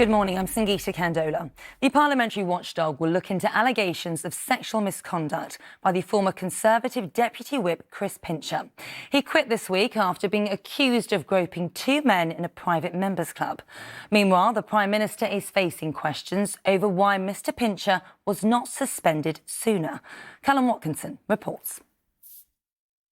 Good morning, I'm Sangeeta Kandola. The parliamentary watchdog will look into allegations of sexual misconduct by the former Conservative Deputy Whip Chris Pincher. He quit this week after being accused of groping two men in a private members' club. Meanwhile, the Prime Minister is facing questions over why Mr Pincher was not suspended sooner. Callum Watkinson reports.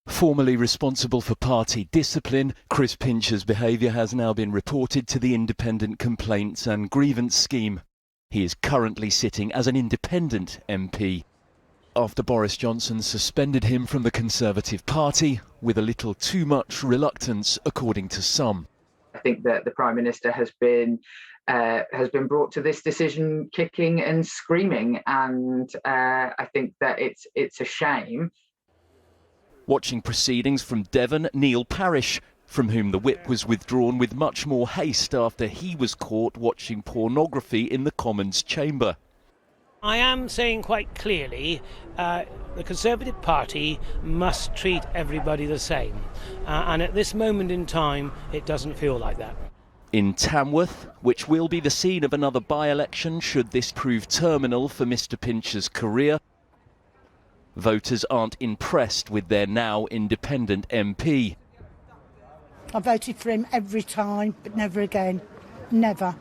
Formerly responsible for party discipline, Chris Pincher's behaviour has now been reported to the Independent Complaints and Grievance Scheme. He is currently sitting as an independent MP after Boris Johnson suspended him from the Conservative Party with a little too much reluctance, according to some. I think that the Prime Minister has been brought to this decision kicking and screaming, and I think that it's a shame. Watching proceedings from Devon, Neil Parish, from whom the whip was withdrawn with much more haste after he was caught watching pornography in the Commons chamber. I am saying quite clearly the Conservative Party must treat everybody the same. And at this moment in time, it doesn't feel like that. In Tamworth, which will be the scene of another by-election should this prove terminal for Mr Pincher's career, voters aren't impressed with their now independent MP. I voted for him every time, but never again. Never.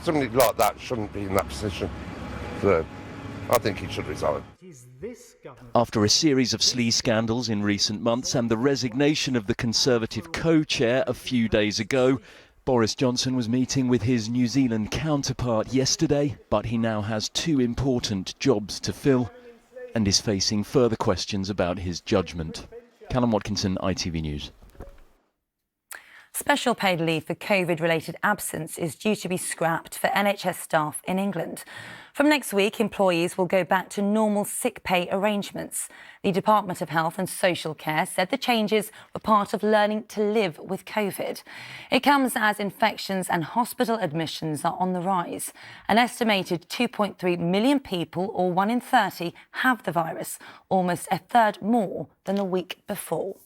Somebody like that shouldn't be in that position. So I think he should resign. After a series of sleaze scandals in recent months and the resignation of the Conservative co-chair a few days ago, Boris Johnson was meeting with his New Zealand counterpart yesterday, but he now has two important jobs to fill and is facing further questions about his judgment. Callum Watkinson, ITV News. Special paid leave for COVID-related absence is due to be scrapped for NHS staff in England. From next week, employees will go back to normal sick pay arrangements. The Department of Health and Social Care said the changes were part of learning to live with COVID. It comes as infections and hospital admissions are on the rise. An estimated 2.3 million people, or 1 in 30, have the virus, almost a third more than the week before.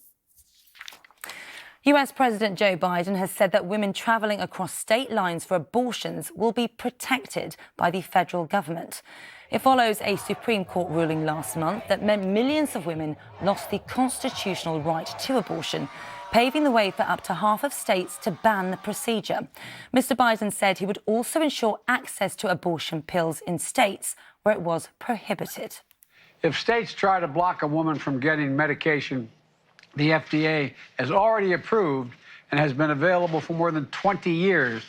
US President Joe Biden has said that women travelling across state lines for abortions will be protected by the federal government. It follows a Supreme Court ruling last month that meant millions of women lost the constitutional right to abortion, paving the way for up to half of states to ban the procedure. Mr Biden said he would also ensure access to abortion pills in states where it was prohibited. If states try to block a woman from getting medication the FDA has already approved and has been available for more than 20 years,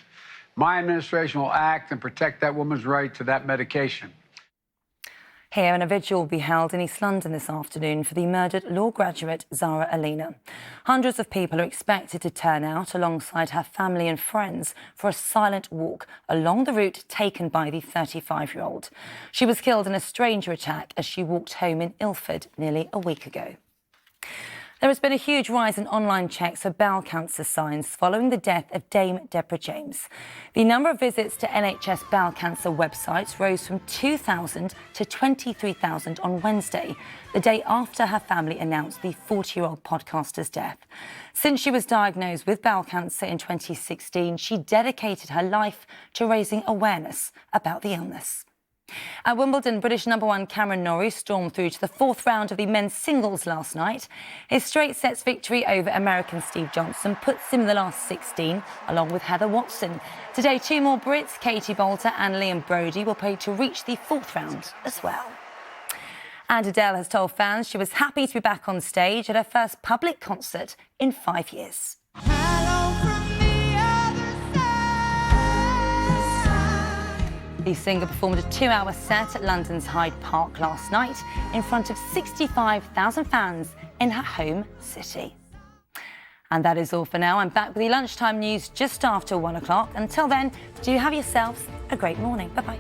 my administration will act and protect that woman's right to that medication. Here, and a vigil will be held in East London this afternoon for the murdered law graduate Zara Alina. Hundreds of people are expected to turn out alongside her family and friends for a silent walk along the route taken by the 35-year-old. She was killed in a stranger attack as she walked home in Ilford nearly a week ago. There has been a huge rise in online checks for bowel cancer signs following the death of Dame Deborah James. The number of visits to NHS bowel cancer websites rose from 2,000 to 23,000 on Wednesday, the day after her family announced the 40-year-old podcaster's death. Since she was diagnosed with bowel cancer in 2016, she dedicated her life to raising awareness about the illness. At Wimbledon, British #1 Cameron Norrie stormed through to the fourth round of the men's singles last night. His straight sets victory over American Steve Johnson puts him in the last 16, along with Heather Watson. Today, two more Brits, Katie Boulter and Liam Brodie, will play to reach the fourth round as well. And Adele has told fans she was happy to be back on stage at her first public concert in 5 years. The singer performed a 2-hour set at London's Hyde Park last night in front of 65,000 fans in her home city. And that is all for now. I'm back with the lunchtime news just after 1 o'clock. Until then, do have yourselves a great morning. Bye-bye.